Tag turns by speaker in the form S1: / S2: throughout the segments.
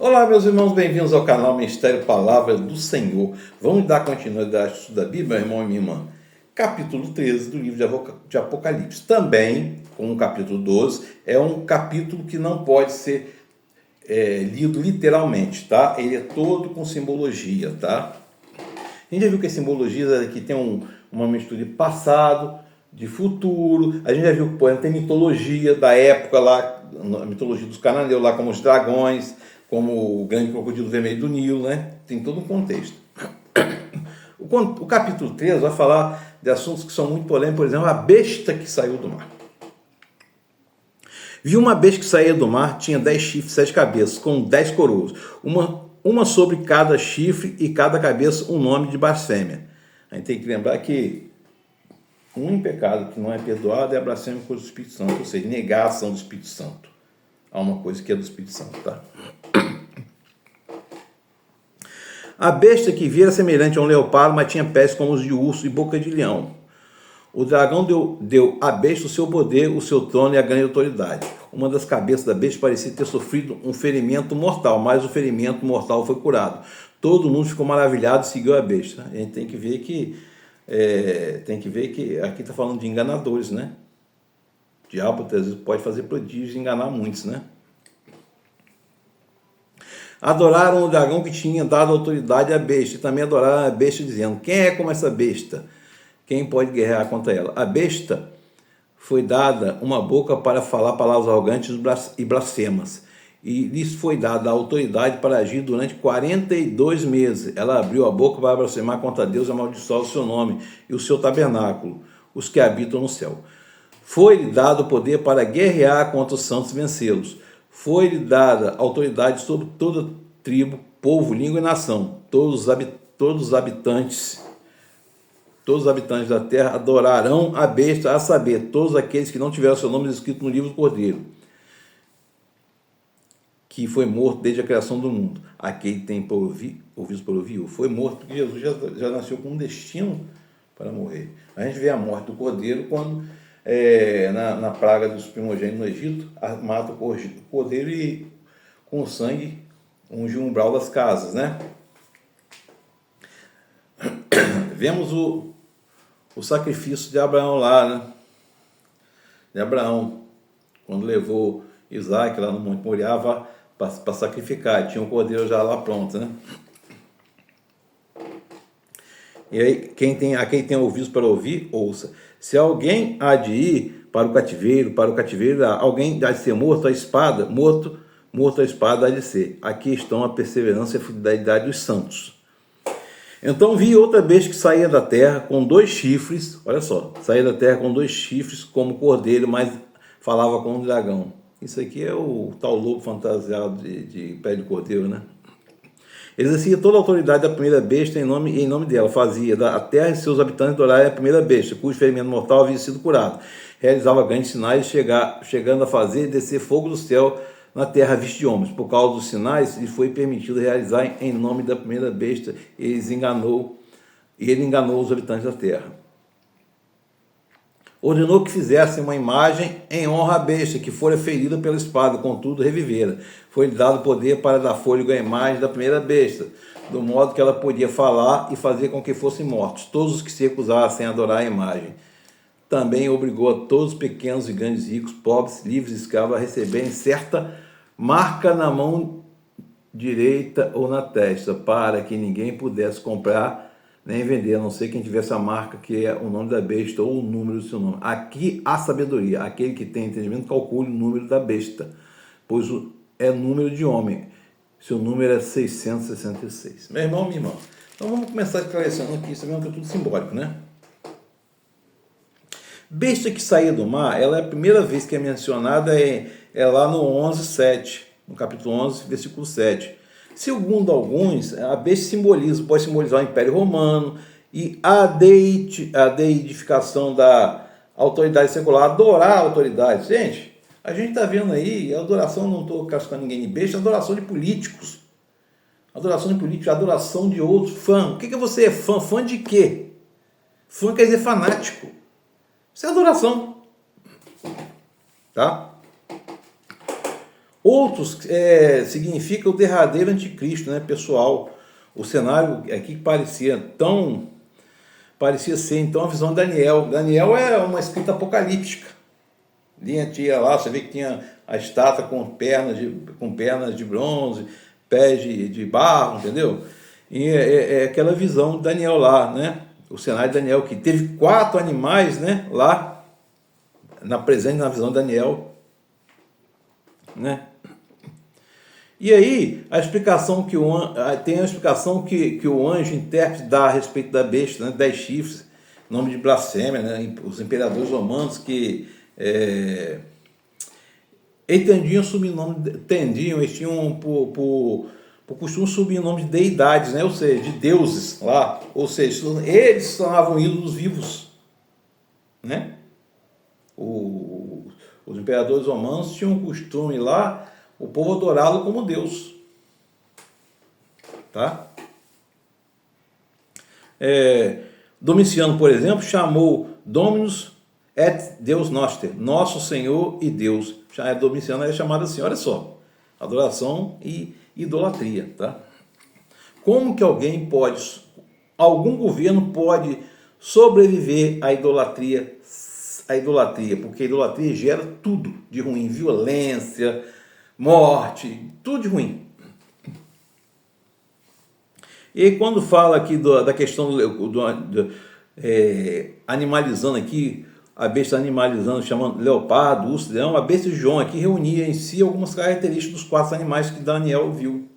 S1: Olá, meus irmãos, bem-vindos ao canal Mistério Palavra do Senhor. Vamos dar continuidade ao estudo da Bíblia, meu irmão e minha irmã. Capítulo 13 do livro de Apocalipse. Também, como o capítulo 12, é um capítulo que não pode ser lido literalmente, tá? Ele é todo com simbologia, tá? A gente já viu que a simbologia aqui tem uma mistura de passado, de futuro. A gente já viu que tem mitologia da época lá, a mitologia dos cananeus lá, como os dragões, como o grande crocodilo vermelho do Nilo, né? Tem todo um contexto. O capítulo 13 vai falar de assuntos que são muito polêmicos, por exemplo, a besta que saiu do mar. Viu uma besta que saía do mar, tinha 10 chifres, 7 cabeças, com 10 coroas, uma sobre cada chifre e cada cabeça um nome de blasfêmia. A gente tem que lembrar que o único pecado que não é perdoado é a blasfêmia contra o Espírito Santo, ou seja, negar a ação do Espírito Santo. Há uma coisa que é do Espírito Santo, tá? A besta que vira semelhante a um leopardo, mas tinha pés como os de urso e boca de leão. O dragão deu à besta o seu poder, o seu trono e a grande autoridade. Uma das cabeças da besta parecia ter sofrido um ferimento mortal, mas o ferimento mortal foi curado. Todo mundo ficou maravilhado e seguiu a besta. A gente tem que ver que aqui está falando de enganadores, né? O diabo às vezes pode fazer prodígios e enganar muitos, né? Adoraram o dragão que tinha dado autoridade à besta, e também adoraram a besta, dizendo: quem é como essa besta? Quem pode guerrear contra ela? A besta foi dada uma boca para falar palavras arrogantes e blasfemas, e lhes foi dada a autoridade para agir durante 42 meses. Ela abriu a boca para blasfemar contra Deus e amaldiçoar o seu nome e o seu tabernáculo, os que habitam no céu. Foi-lhe dado o poder para guerrear contra os santos e vencê-los. Foi-lhe dada autoridade sobre toda tribo, povo, língua e nação. Todos os habitantes da terra adorarão a besta, a saber, todos aqueles que não tiveram seu nome escrito no livro do Cordeiro, que foi morto desde a criação do mundo. Aquele que tem ouvidos para ouvir, foi morto, porque Jesus já nasceu com um destino para morrer. A gente vê a morte do Cordeiro quando, na praga dos primogênitos no Egito, mata o Cordeiro e com o sangue unge o umbral das casas, né? Vemos o sacrifício de Abraão lá, né? De Abraão, quando levou Isaac lá no Monte Moriá para sacrificar, tinha um cordeiro já lá pronto, né? E aí, quem tem ouvidos para ouvir, ouça. Se alguém há de ir para o cativeiro, alguém há de ser morto à espada, morto à espada há de ser. Aqui estão a perseverança e a fidelidade dos santos. Então vi outra besta que saía da terra com 2 chifres, olha só, saía da terra com 2 chifres como cordeiro, mas falava como um dragão. Isso aqui é o tal lobo fantasiado de pé de cordeiro, né? Exercia toda a autoridade da primeira besta em nome dela, fazia da terra e seus habitantes adorarem a primeira besta, cujo ferimento mortal havia sido curado. Realizava grandes sinais, chegando a fazer descer fogo do céu na terra vista de homens. Por causa dos sinais, lhe foi permitido realizar em nome da primeira besta, e ele enganou os habitantes da terra. Ordenou que fizessem uma imagem em honra à besta, que fora ferida pela espada, contudo revivera. Foi-lhe dado poder para dar fôlego à imagem da primeira besta, do modo que ela podia falar e fazer com que fossem mortos todos os que se recusassem a adorar a imagem. Também obrigou a todos os pequenos e grandes, ricos, pobres, livres e escravos a receberem certa marca na mão direita ou na testa, para que ninguém pudesse comprar nem vender, a não ser quem tivesse a marca que é o nome da besta ou o número do seu nome. Aqui há sabedoria. Aquele que tem entendimento calcule o número da besta, pois é número de homem. Seu número é 666. Meu irmão, minha irmã. Então vamos começar esclarecendo aqui, sabendo que é tudo simbólico, né? Besta que saía do mar, ela é a primeira vez que é mencionada, é lá no 11:7, no capítulo 11, versículo 7. Segundo alguns, a besta pode simbolizar o Império Romano e a deidificação da autoridade secular, adorar a autoridade. Gente, a gente está vendo aí, a adoração, não estou cascando ninguém de besta, a adoração de políticos. Adoração de políticos, adoração de outros, fã. O que você é fã? Fã de quê? Fã quer dizer fanático. Isso é adoração. Tá? Outros significa o derradeiro anticristo, né, pessoal. O cenário aqui parecia ser então a visão de Daniel. Daniel é uma escrita apocalíptica. Tinha lá, você vê que tinha a estátua com pernas de bronze, pés de barro, entendeu? E é aquela visão de Daniel lá, né? O cenário de Daniel, que teve 4 animais, né, lá, na visão de Daniel, né? E aí, a explicação que o anjo intérprete dá a respeito da besta, né, 10 chifres, nome de blasfêmia, né, os imperadores romanos que eles tinham por costume subir o nome de deidades, né, ou seja, de deuses lá, ou seja, eles são ídolos vivos, né? Os imperadores romanos tinham o costume lá, o povo adorá-lo como Deus. Tá? Domiciano, por exemplo, chamou Dominus et Deus Noster, nosso Senhor e Deus. Domiciano é chamado assim, olha só, adoração e idolatria. Tá? Como que algum governo pode sobreviver à idolatria? Porque a idolatria gera tudo de ruim, violência, morte, tudo de ruim. E quando fala aqui da questão animalizando aqui, a besta animalizando, chamando leopardo, urso, leão, a besta de João aqui reunia em si algumas características dos 4 animais que Daniel viu.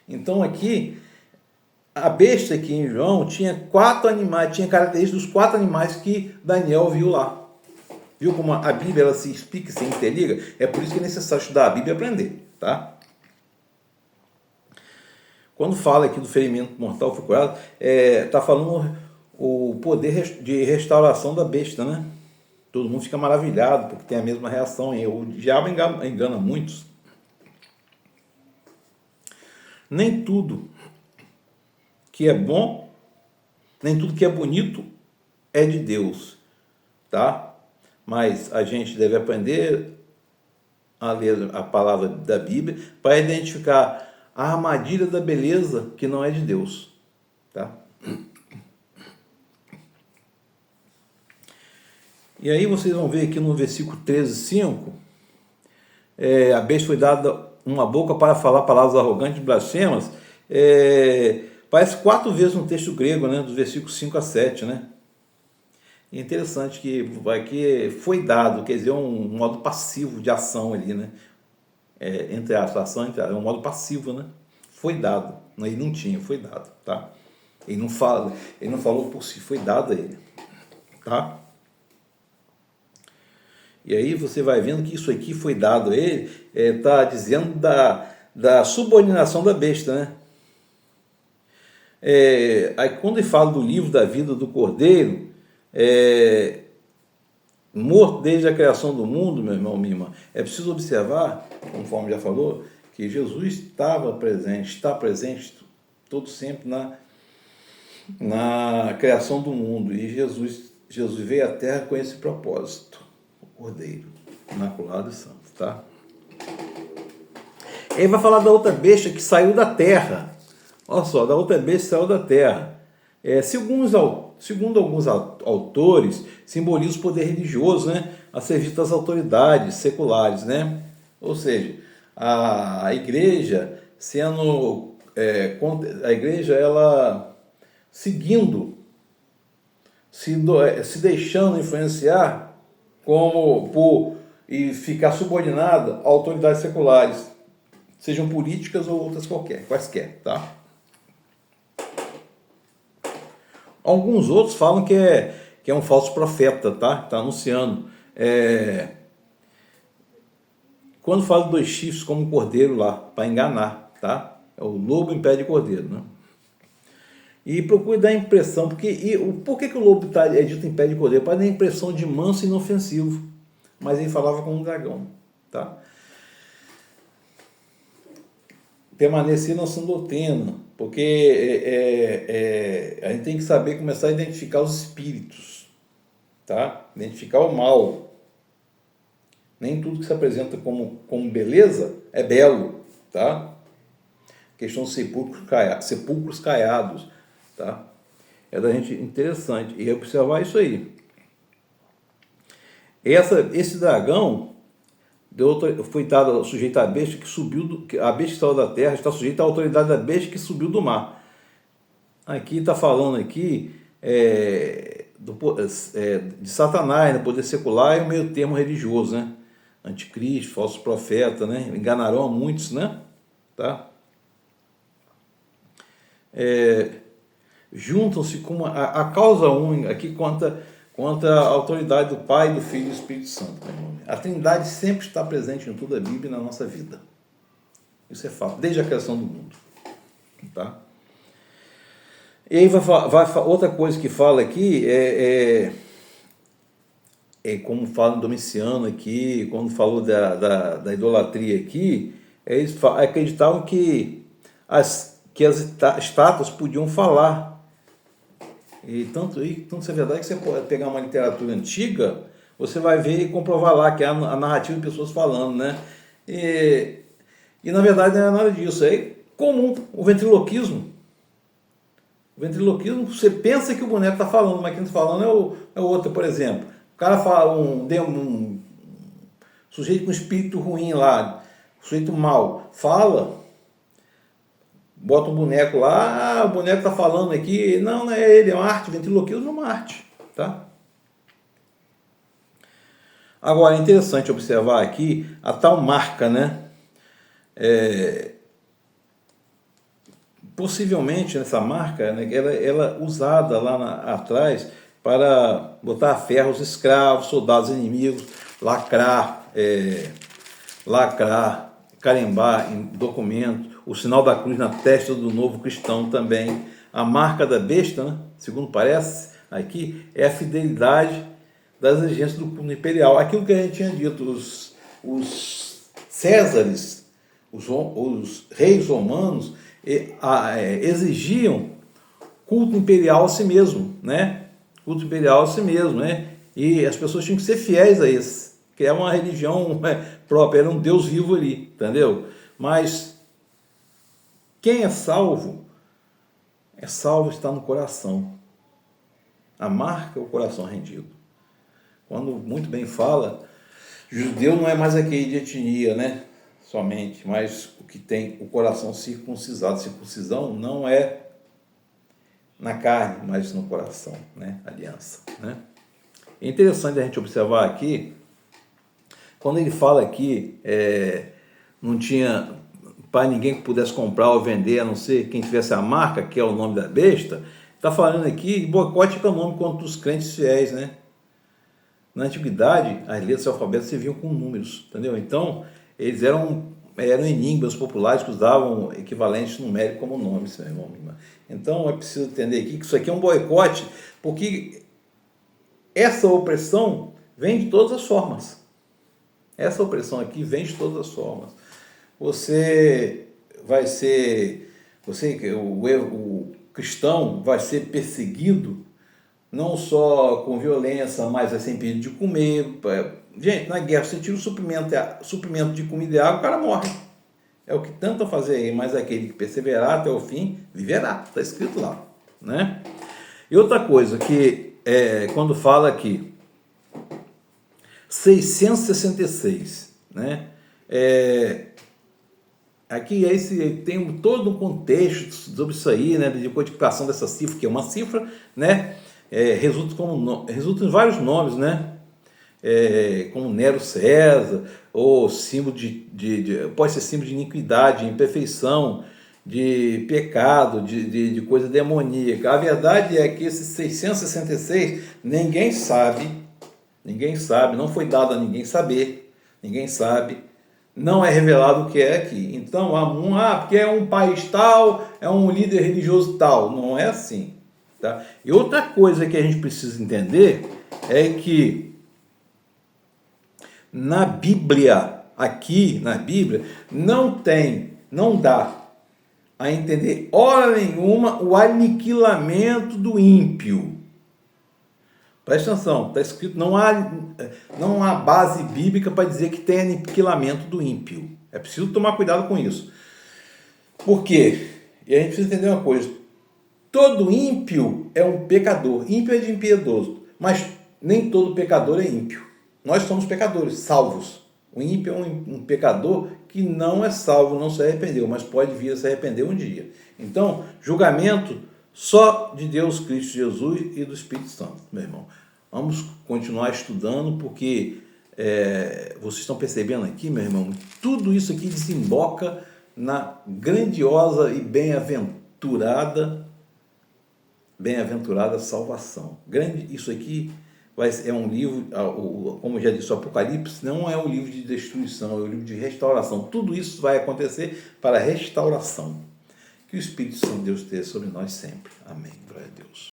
S1: Então aqui, a besta aqui em João tinha 4 animais, tinha características dos 4 animais que Daniel viu lá. Viu como a Bíblia ela se explica e se interliga? É por isso que é necessário estudar a Bíblia e aprender, tá? Quando fala aqui do ferimento mortal foi curado, está falando o poder de restauração da besta, né? Todo mundo fica maravilhado porque tem a mesma reação. E o diabo engana muitos. Nem tudo que é bom, nem tudo que é bonito é de Deus, tá? Mas a gente deve aprender a ler a palavra da Bíblia para identificar a armadilha da beleza que não é de Deus. Tá? E aí vocês vão ver aqui no versículo 13:5, a besta foi dada uma boca para falar palavras arrogantes e blasfemas. Parece 4 vezes no texto grego, né, dos versículos 5 a 7, né? É interessante que aqui foi dado, quer dizer, um modo passivo de ação ali, né? Entre aspas, ação entre aspas, é um modo passivo, né? Foi dado, ele não tinha, foi dado, tá? Ele não falou por si, foi dado a ele, tá? E aí você vai vendo que isso aqui foi dado a ele, tá dizendo da subordinação da besta, né? Aí quando ele fala do livro da vida do Cordeiro, morto desde a criação do mundo, meu irmão, minha irmã, é preciso observar, conforme já falou, que Jesus está presente todo sempre na criação do mundo, e Jesus veio à Terra com esse propósito, o Cordeiro, imaculado e santo, tá? Ele vai falar da outra besta que saiu da terra, olha só, da outra besta que saiu da terra. Segundo alguns autores, simboliza o poder religioso, né, a serviço das autoridades seculares, né? Ou seja, a igreja ela seguindo, se deixando influenciar e ficar subordinada a autoridades seculares, sejam políticas ou outras quaisquer, tá? Alguns outros falam que é um falso profeta, tá? Está anunciando. Quando fala de 2 chifres como um cordeiro lá, para enganar, tá? É o lobo em pé de cordeiro, né? E procure dar a impressão, por que o lobo é dito em pé de cordeiro? Para dar a impressão de manso e inofensivo. Mas ele falava como um dragão, tá? Permanecer na sã doutrina, porque a gente tem que saber começar a identificar os espíritos, tá? Identificar o mal. Nem tudo que se apresenta como beleza é belo, tá? Questão dos sepulcros caiados, tá? É da gente interessante e observar isso aí. Esse dragão foi dado sujeito à besta que subiu, a besta que saiu da terra está sujeita à autoridade da besta que subiu do mar. Aqui está falando aqui de Satanás, né, poder secular e o meio termo religioso, né? Anticristo, falso profeta, né? Enganarão a muitos, né? Tá? Juntam-se com a causa única aqui contra a autoridade do Pai, do Filho e do Espírito Santo. A Trindade sempre está presente em toda a Bíblia e na nossa vida. Isso é fato, desde a criação do mundo. Tá? E aí outra coisa que fala aqui é como fala no Domiciano aqui, quando falou da idolatria aqui, eles acreditavam que as estátuas podiam falar. E tanto isso é verdade que você pode pegar uma literatura antiga, você vai ver e comprovar lá que é a narrativa de pessoas falando, né? E na verdade não é nada disso, é comum o ventriloquismo. O ventriloquismo, você pensa que o boneco está falando, mas quem está falando é o outro, por exemplo. O cara fala, um sujeito com espírito ruim lá, sujeito mau, fala, bota um boneco lá, o boneco está falando aqui, não é ele, é uma arte, ventriloquismo é uma arte, tá? Agora, é interessante observar aqui a tal marca, né? Possivelmente essa marca, né, ela usada lá atrás para botar a ferro os escravos, soldados inimigos, lacrar, carimbar em documento, o sinal da cruz na testa do novo cristão também. A marca da besta, né, segundo parece aqui, é a fidelidade das exigências do culto imperial. Aquilo que a gente tinha dito, os Césares, os reis romanos, exigiam culto imperial a si mesmo, né? Culto imperial a si mesmo, né? E as pessoas tinham que ser fiéis a esse, que é uma religião própria, era um Deus vivo ali, entendeu? Mas quem é salvo está no coração. A marca é o coração rendido. Quando muito bem fala, judeu não é mais aquele de etnia, né? Somente, mas o que tem o coração circuncisado. Circuncisão não é na carne, mas no coração, né? Aliança, né? É interessante a gente observar aqui, quando ele fala aqui, não tinha para ninguém que pudesse comprar ou vender, a não ser quem tivesse a marca, que é o nome da besta, está falando aqui de boicote econômico contra os crentes fiéis, né? Na antiguidade, as letras do alfabeto serviam com números, entendeu? Então, eles eram enigmas populares que usavam equivalentes numéricos como nomes. Então, é preciso entender aqui que isso aqui é um boicote, porque essa opressão vem de todas as formas. Essa opressão aqui vem de todas as formas. O cristão vai ser perseguido não só com violência, mas vai ser impedido de comer. Gente, na guerra, você tira o suprimento de comida e água, o cara morre. É o que tentam fazer aí, mas aquele que perseverar até o fim, viverá. Está escrito lá, né? E outra coisa, que quando fala aqui, 666, né? Aqui tem todo um contexto sobre isso aí, né? De codificação dessa cifra, que é uma cifra, né? Resulta em vários nomes, né? Como Nero César, ou símbolo pode ser símbolo de iniquidade, de imperfeição, de pecado, de coisa demoníaca. A verdade é que esse 666 ninguém sabe, não foi dado a ninguém saber, ninguém sabe, não é revelado o que é aqui. Então, porque é um país tal, é um líder religioso tal, não é assim. Tá? E outra coisa que a gente precisa entender é que na Bíblia, não dá a entender hora nenhuma o aniquilamento do ímpio. Presta atenção, está escrito, não há base bíblica para dizer que tem aniquilamento do ímpio. É preciso tomar cuidado com isso. Por quê? E a gente precisa entender uma coisa. Todo ímpio é um pecador. Ímpio é de impiedoso. Mas nem todo pecador é ímpio. Nós somos pecadores, salvos. O ímpio é um pecador que não é salvo, não se arrependeu, mas pode vir a se arrepender um dia. Então, julgamento só de Deus Cristo Jesus e do Espírito Santo, meu irmão. Vamos continuar estudando, porque vocês estão percebendo aqui, meu irmão, tudo isso aqui desemboca na grandiosa e bem-aventurada salvação. Isso aqui é um livro, como já disse, o Apocalipse não é um livro de destruição, é um livro de restauração. Tudo isso vai acontecer para a restauração. Que o Espírito Santo de Deus esteja sobre nós sempre. Amém. Glória a Deus.